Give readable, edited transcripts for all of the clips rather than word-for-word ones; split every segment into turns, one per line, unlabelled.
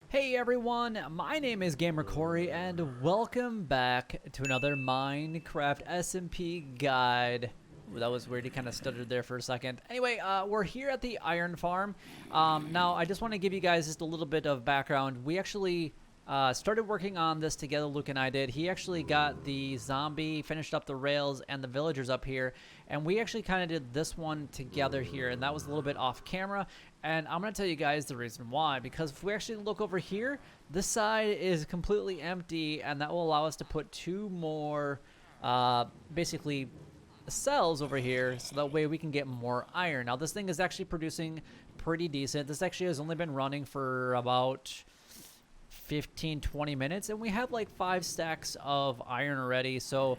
Hey everyone, my name is Gamer Corey and welcome back to another Minecraft SMP guide. Ooh, that was weird, he kind of stuttered there for a second. Anyway, we're here at the Iron Farm. Now, I just want to give you guys just a little bit of background. We actually started working on this together, Luke and I did. He actually got the zombie, finished up the rails, and the villagers up here. And we actually kind of did this one together here, and that was a little bit off camera. And I'm going to tell you guys the reason why. Because if we actually look over here, this side is completely empty, and that will allow us to put two more, basically, cells over here, so that way we can get more iron. Now, this thing is actually producing pretty decent. This actually has only been running for about 15-20 minutes, and we have like 5 stacks of iron already. So,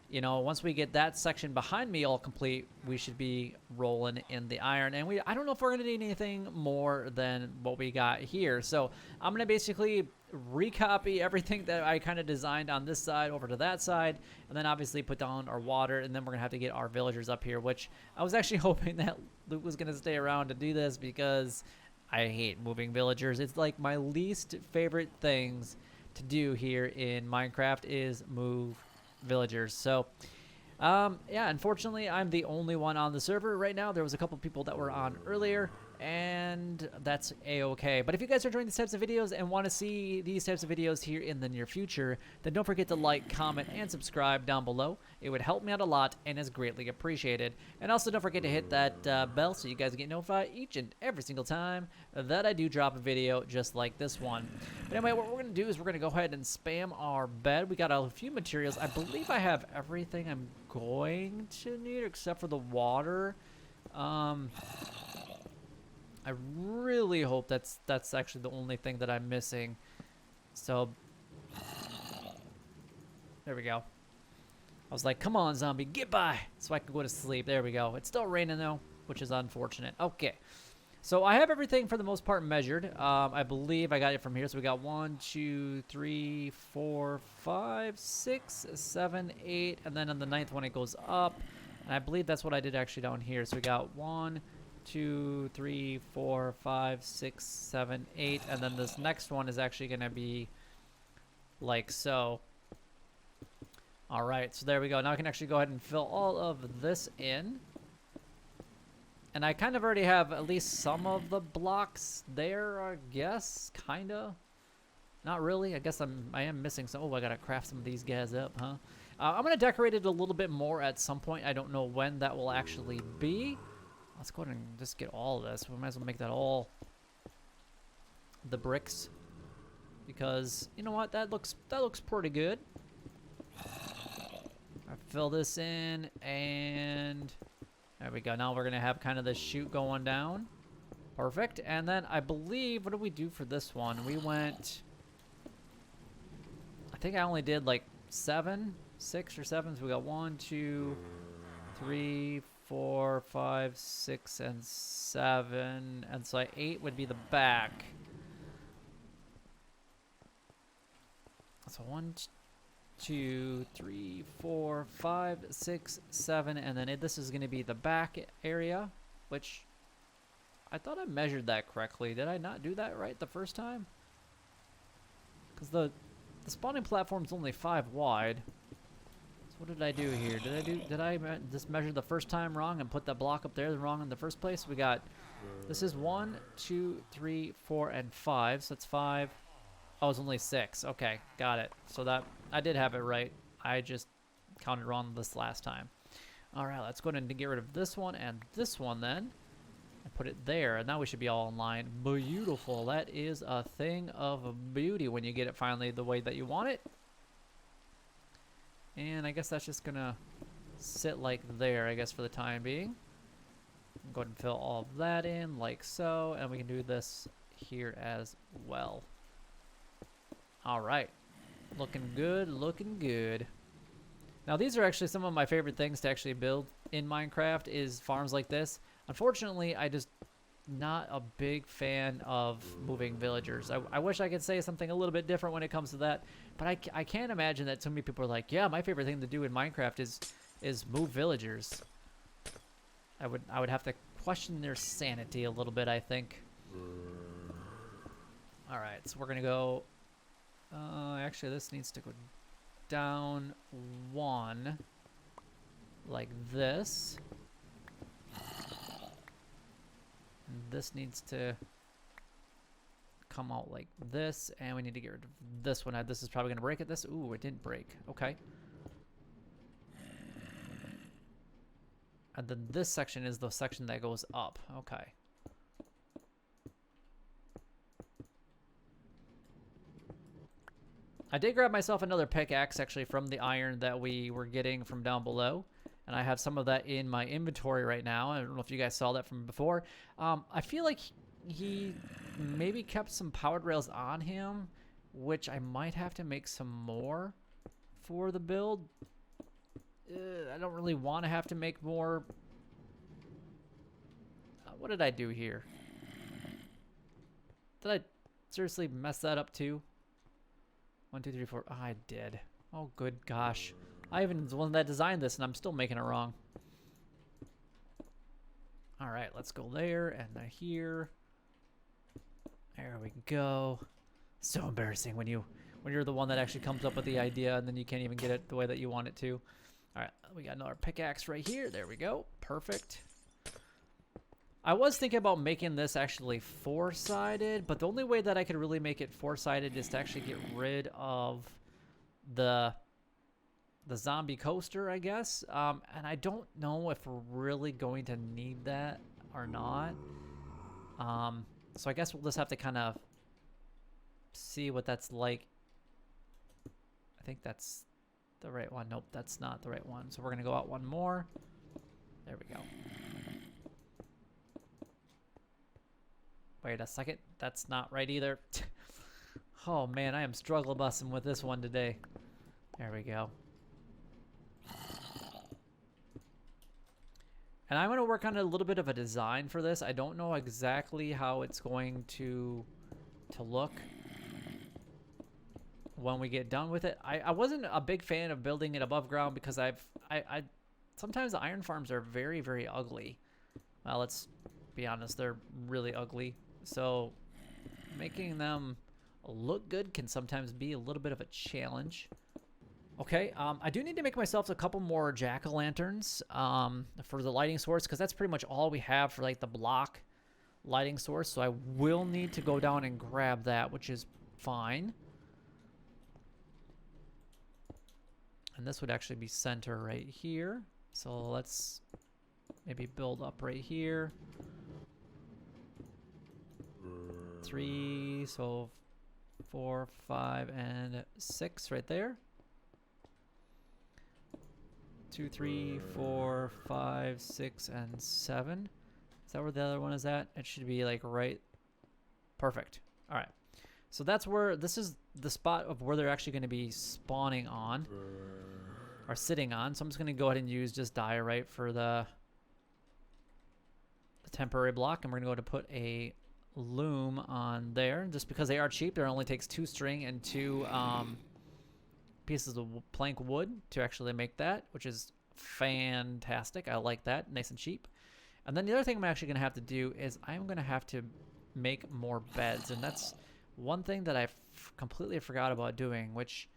you know, once we get that section behind me all complete, we should be rolling in the iron. And I don't know if we're gonna need anything more than what we got here. So I'm gonna basically recopy everything that I kind of designed on this side over to that side, and then obviously put down our water, and then we're gonna have to get our villagers up here, which I was actually hoping that Luke was gonna stay around to do this, because I hate moving villagers. It's like my least favorite things to do here in Minecraft is move villagers. So yeah, unfortunately I'm the only one on the server right now. There was a couple people that were on earlier, and that's a-okay. But if you guys are enjoying these types of videos and want to see these types of videos here in the near future, then don't forget to like, comment, and subscribe down below. It would help me out a lot and is greatly appreciated. And also don't forget to hit that bell so you guys get notified each and every single time that I do drop a video just like this one. But anyway, what we're going to do is we're going to go ahead and spam our bed. We got a few materials. I believe I have everything I'm going to need except for the water. I really hope that's actually the only thing that I'm missing. So there we go. I was like, come on, zombie, get by, so I can go to sleep. There we go. It's still raining though, which is unfortunate. Okay, so I have everything for the most part measured. I believe I got it from here. So we got 1, 2, 3, 4, 5, 6, 7, 8, and then on the 9th one it goes up. And I believe that's what I did actually down here. So we got 1, 2, 3, 4, 5, 6, 7, 8, and then this next one is actually going to be like so. All right, so there we go. Now I can actually go ahead and fill all of this in. And I kind of already have at least some of the blocks there, I guess, kind of. Not really. I guess I am missing some. Oh, I got to craft some of these guys up, huh? I'm going to decorate it a little bit more at some point. I don't know when that will actually be. Let's go ahead and just get all of this. We might as well make that all the bricks, because you know what, that looks pretty good. I fill this in, and there we go. Now we're gonna have kind of the chute going down. Perfect. And then I believe, what did we do for this one? We went, I think I only did like 6 or 7. So we got 1, 2, 3, 4, 5, 6, and 7, and so 8 would be the back. So 1, 2, 3, 4, 5, 6, 7, and then this is going to be the back area, which I thought I measured that correctly. Did I not do that right the first time? Because the spawning platform's only 5 wide. What did I do here? Did I just measure the first time wrong and put that block up there wrong in the first place? We got, this is 1, 2, 3, 4, and 5. So that's 5. Oh, it's only 6. Okay, got it. So that, I did have it right. I just counted wrong this last time. All right, let's go ahead and get rid of this one and this one then. And put it there, and now we should be all in line. Beautiful. That is a thing of beauty when you get it finally the way that you want it. And I guess that's just gonna sit like there, I guess, for the time being. Go ahead and fill all of that in like so, and we can do this here as well. All right, looking good, looking good. Now these are actually some of my favorite things to actually build in Minecraft, is farms like this. Unfortunately, I just not a big fan of moving villagers. I wish I could say something a little bit different when it comes to that, but I can't imagine that so many people are like, yeah, my favorite thing to do in Minecraft is move villagers. I would have to question their sanity a little bit, I think. All right, so we're gonna go. Actually, this needs to go down 1, like this. And this needs to come out like this, and we need to get rid of this one. This is probably gonna break it. This, ooh, it didn't break. Okay. And then this section is the section that goes up. Okay. I did grab myself another pickaxe actually from the iron that we were getting from down below. And I have some of that in my inventory right now. I don't know if you guys saw that from before. I feel like he maybe kept some powered rails on him, which I might have to make some more for the build. I don't really want to have to make more. What did I do here? Did I seriously mess that up too? 1, 2, 3, 4. Oh, I did. Oh, good gosh. I even was the one that designed this, and I'm still making it wrong. All right, let's go there and here. There we go. So embarrassing when you're the one that actually comes up with the idea, and then you can't even get it the way that you want it to. All right, we got another pickaxe right here. There we go. Perfect. I was thinking about making this actually 4-sided, but the only way that I could really make it 4-sided is to actually get rid of the zombie coaster, I guess. And I don't know if we're really going to need that or not. So I guess we'll just have to kind of see what that's like. I think that's the right one. Nope, that's not the right one. So we're going to go out one more. There we go. Wait a second. That's not right either. Oh, man, I am struggle bussing with this one today. There we go. And I'm going to work on a little bit of a design for this. I don't know exactly how it's going to look when we get done with it. I wasn't a big fan of building it above ground because I sometimes the iron farms are very, very ugly. Well, let's be honest, they're really ugly. So making them look good can sometimes be a little bit of a challenge. Okay, I do need to make myself a couple more jack-o'-lanterns for the lighting source, because that's pretty much all we have for like the block lighting source. So I will need to go down and grab that, which is fine. And this would actually be center right here. So let's maybe build up right here. 3, so 4, 5, and 6 right there. 2, 3, 4, 5, 6, and 7. Is that where the other one is at? It should be like right. Perfect. All right. So that's where, this is the spot of where they're actually going to be spawning on or sitting on. So I'm just going to go ahead and use just diorite for the temporary block. And we're going to go to put a loom on there just because they are cheap. There only takes 2 string and 2 pieces of plank wood to actually make that, which is fantastic. I like that. Nice and cheap. And then the other thing I'm actually going to have to do is I'm going to have to make more beds, and that's one thing that I completely forgot about doing, which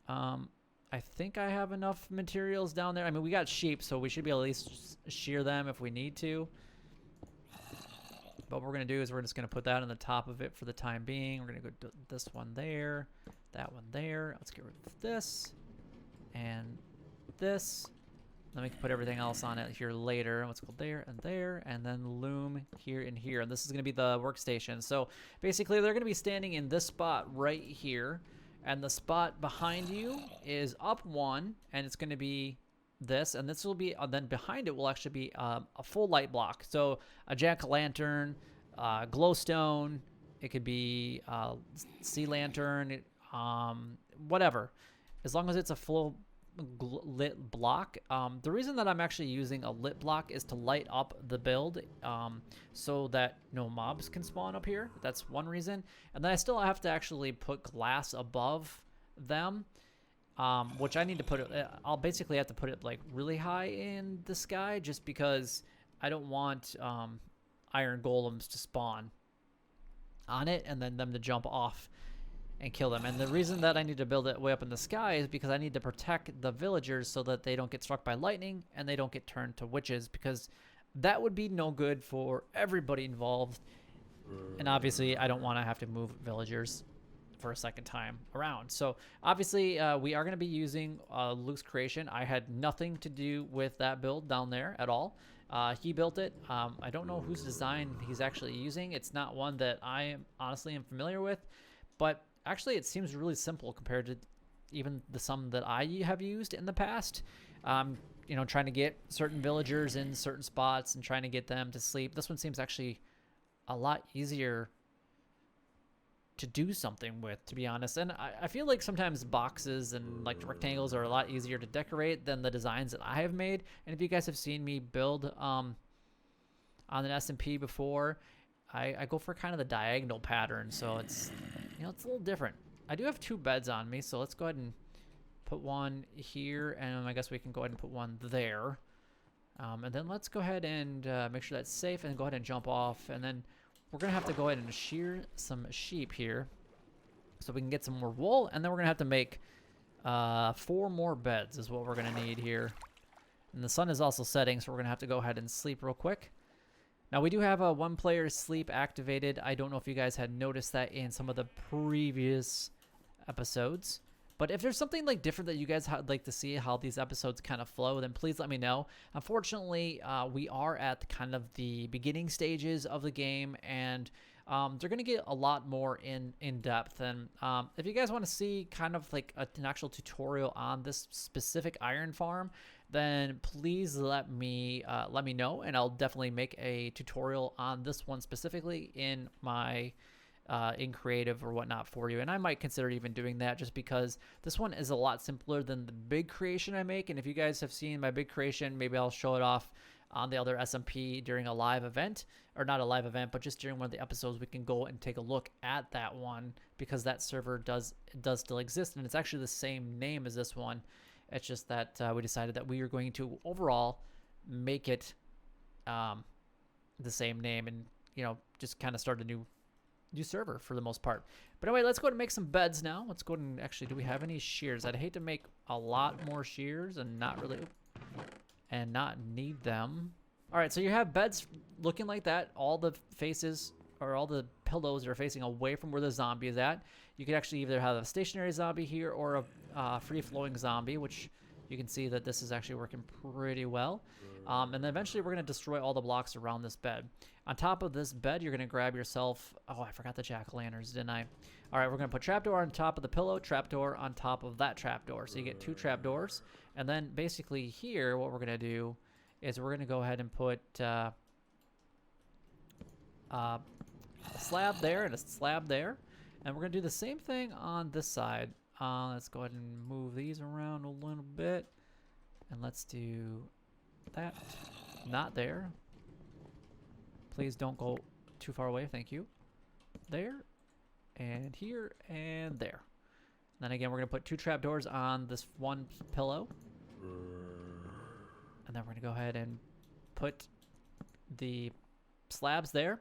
I think I have enough materials down there. I mean, we got sheep, so we should be able to at least shear them if we need to. But what we're going to do is we're just going to put that on the top of it for the time being. We're going to go do this one there, that one there. Let's get rid of this and this. Then we can put everything else on it here later. Let's go there, and then loom here and here. And this is going to be the workstation. So basically, they're going to be standing in this spot right here. And the spot behind you is up 1, and it's going to be this. And this will be, then behind it will actually be a full light block. So a jack-o'-lantern, glowstone. It could be sea lantern, whatever. As long as it's a full lit block. The reason that I'm actually using a lit block is to light up the build so that no mobs can spawn up here. That's one reason. And then I still have to actually put glass above them, which I need to put it, I'll basically have to put it like really high in the sky just because I don't want iron golems to spawn on it and then them to jump off and kill them. And the reason that I need to build it way up in the sky is because I need to protect the villagers so that they don't get struck by lightning and they don't get turned to witches, because that would be no good for everybody involved. And obviously I don't want to have to move villagers for a second time around. So obviously we are going to be using Luke's creation. I had nothing to do with that build down there at all. He built it. I don't know whose design he's actually using. It's not one that I honestly am familiar with, but actually it seems really simple compared to even some that I have used in the past. You know, trying to get certain villagers in certain spots and trying to get them to sleep. This one seems actually a lot easier to do something with, to be honest. And I feel like sometimes boxes and like rectangles are a lot easier to decorate than the designs that I have made. And if you guys have seen me build on an SMP before, I go for kind of the diagonal pattern, so it's, you know, it's a little different. I do have 2 beds on me, so let's go ahead and put one here, and I guess we can go ahead and put one there. And then let's go ahead and make sure that's safe and go ahead and jump off. And then we're going to have to go ahead and shear some sheep here so we can get some more wool. And then we're going to have to make 4 more beds is what we're going to need here. And the sun is also setting, so we're going to have to go ahead and sleep real quick. Now, we do have a 1-player sleep activated. I don't know if you guys had noticed that in some of the previous episodes. But if there's something like different that you guys would like to see how these episodes kind of flow, then please let me know. Unfortunately, we are at kind of the beginning stages of the game, and they're going to get a lot more in depth. And if you guys want to see kind of like an actual tutorial on this specific iron farm, then please let me know, and I'll definitely make a tutorial on this one specifically in my in creative or whatnot for you. And I might consider even doing that just because this one is a lot simpler than the big creation I make. And if you guys have seen my big creation, maybe I'll show it off on the other SMP during a live event, or not a live event, but just during one of the episodes. We can go and take a look at that one, because that server does still exist, and it's actually the same name as this one. It's just that we decided that we are going to overall make it the same name, and, you know, just kind of start a new server for the most part. But anyway, let's go ahead and make some beds now. Let's go ahead and actually, do we have any shears? I'd hate to make a lot more shears and not really, and not need them. All right, so you have beds looking like that. All the faces, or all the pillows, are facing away from where the zombie is at. You could actually either have a stationary zombie here or a free-flowing zombie, which you can see that this is actually working pretty well. And then eventually we're going to destroy all the blocks around this bed. On top of this bed, you're going to grab yourself... Oh, I forgot the jack-o'-lanterns, didn't I? All right, we're going to put trapdoor on top of the pillow, trapdoor on top of that trapdoor. So you get 2 trapdoors. And then basically here, what we're going to do is we're going to go ahead and put a slab there and a slab there. And we're going to do the same thing on this side. Let's go ahead and move these around a little bit. And let's do that. Not there. Please don't go too far away. Thank you. There. And here. And there. Then again, we're going to put 2 trapdoors on this one pillow. And then we're going to go ahead and put the slabs there.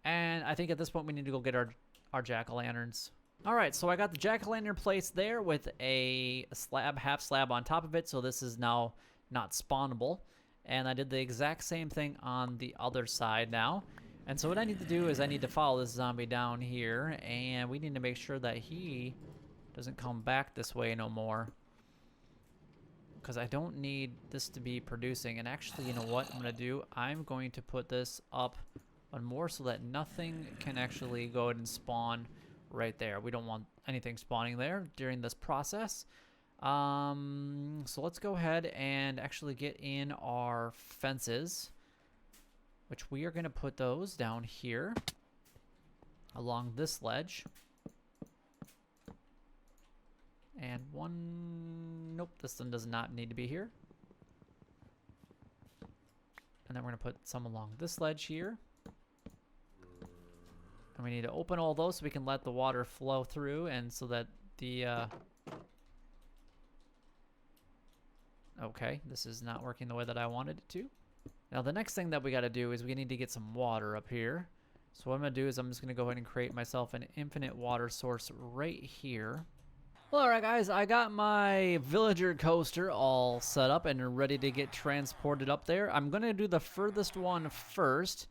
And I think at this point we need to go get our jack-o'-lanterns. All right, so I got the jack-o'-lantern placed there with a slab, half slab on top of it, so this is now not spawnable. And I did the exact same thing on the other side now. And so what I need to do is I need to follow this zombie down here, and we need to make sure that he doesn't come back this way no more, because I don't need this to be producing. And actually, you know what I'm going to do? I'm going to put this up one more so that nothing can actually go ahead and spawn right there. We don't want anything spawning there during this process. So let's go ahead and actually get in our fences, which we are going to put those down here along this ledge. And one, nope, this one does not need to be here. And then we're going to put some along this ledge here. And we need to open all those so we can let the water flow through, and so that the... Okay, this is not working the way that I wanted it to. Now the next thing that we got to do is we need to get some water up here. So what I'm going to do is I'm just going to go ahead and create myself an infinite water source right here. Well, alright guys, I got my villager coaster all set up and ready to get transported up there. I'm going to do the furthest one first.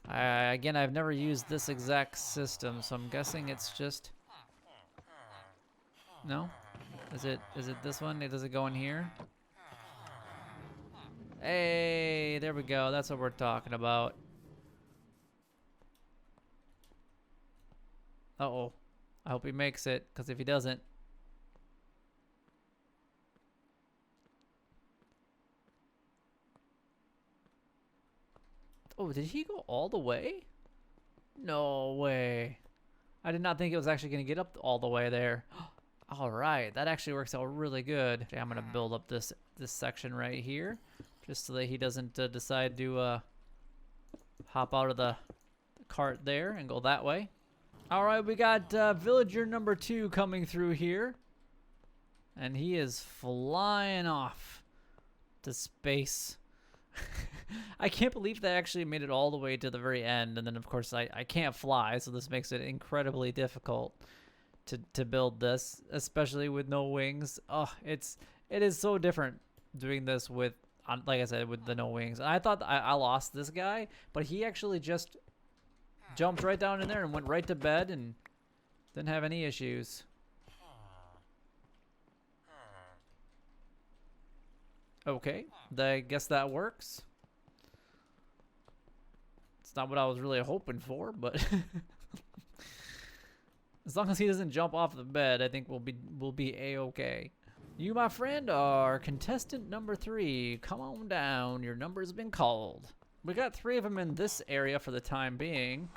Again, I've never used this exact system, so I'm guessing it's just... No? Is it this one? Does it go in here? Hey, there we go. That's what we're talking about. Uh-oh. I hope he makes it, because if he doesn't... Oh, did he go all the way? No way. I did not think it was actually going to get up all the way there. All right, that actually works out really good. Okay, I'm going to build up this section right here, just so that he doesn't decide to hop out of the cart there and go that way. All right, we got villager number 2 coming through here, and he is flying off to space. I can't believe they actually made it all the way to the very end, and then of course I can't fly, so this makes it incredibly difficult to build this, especially with no wings. Oh, it is so different doing this with, like I said, with the no wings. And I thought I lost this guy, but he actually just jumped right down in there and went right to bed and didn't have any issues. Okay, I guess that works. It's not what I was really hoping for, but as long as he doesn't jump off the bed, I think we'll be a-okay. You, my friend, are contestant number 3. Come on down. Your number's been called. We got 3 of them in this area for the time being.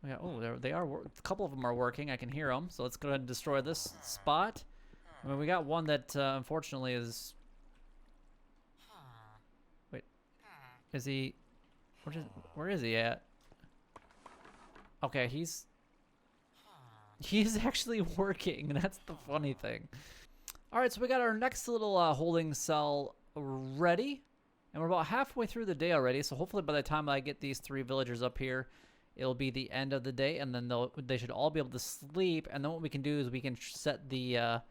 Yeah, oh, they are. A couple of them are working. I can hear them. So let's go ahead and destroy this spot. I mean, we got one that unfortunately is. Wait, is he? Where is he at? Okay, he's actually working. That's the funny thing. All right, so we got our next little holding cell ready, and we're about halfway through the day already. So hopefully by the time I get these 3 villagers up here, it'll be the end of the day, and then they should all be able to sleep. And then what we can do is we can set the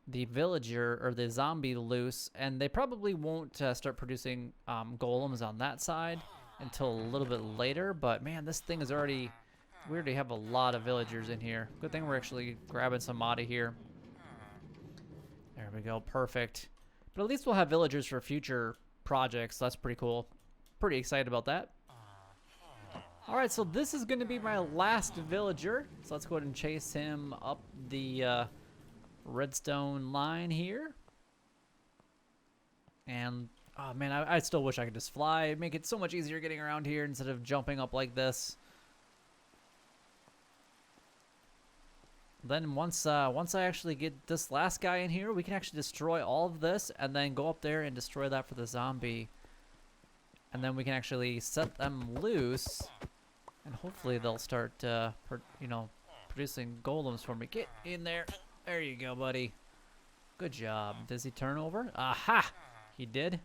villager or the zombie loose, and they probably won't start producing golems on that side until a little bit later. But man, this thing is already, we already have a lot of villagers in here. Good thing we're actually grabbing some out of here. There we go, perfect. But at least we'll have villagers for future projects, so that's pretty cool. Pretty excited about that. All right, so this is going to be my last villager. So let's go ahead and chase him up the redstone line here. And oh man, I still wish I could just fly. It'd make it so much easier getting around here instead of jumping up like this. Then once I actually get this last guy in here, we can actually destroy all of this and then go up there and destroy that for the zombie. And then we can actually set them loose, and hopefully they'll start, producing golems for me. Get in there. There you go, buddy. Good job. Does he turn over? Aha! He did.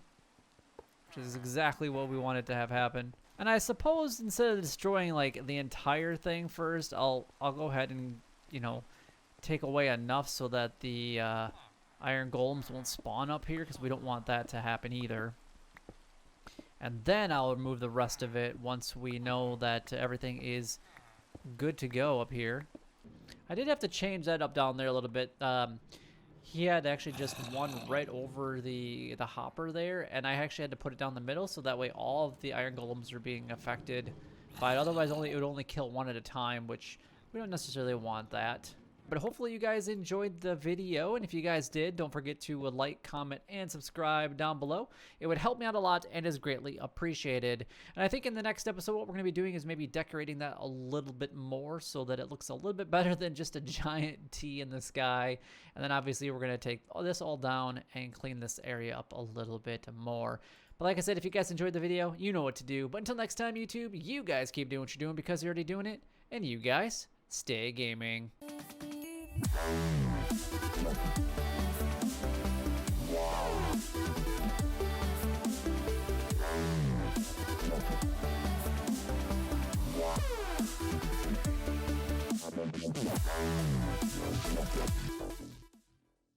Which is exactly what we wanted to have happen. And I suppose instead of destroying like the entire thing first, I'll go ahead and take away enough so that the iron golems won't spawn up here, because we don't want that to happen either. And then I'll remove the rest of it once we know that everything is good to go up here. I did have to change that up down there a little bit. He had actually just one right over the hopper there, and I actually had to put it down the middle so that way all of the iron golems are being affected by it. Otherwise, it would only kill one at a time, which we don't necessarily want that. But hopefully you guys enjoyed the video, and if you guys did, don't forget to like, comment, and subscribe down below. It would help me out a lot and is greatly appreciated. And I think in the next episode, what we're going to be doing is maybe decorating that a little bit more so that it looks a little bit better than just a giant T in the sky. And then obviously we're going to take this all down and clean this area up a little bit more. But like I said, if you guys enjoyed the video, you know what to do. But until next time, YouTube, you guys keep doing what you're doing because you're already doing it. And you guys, stay gaming.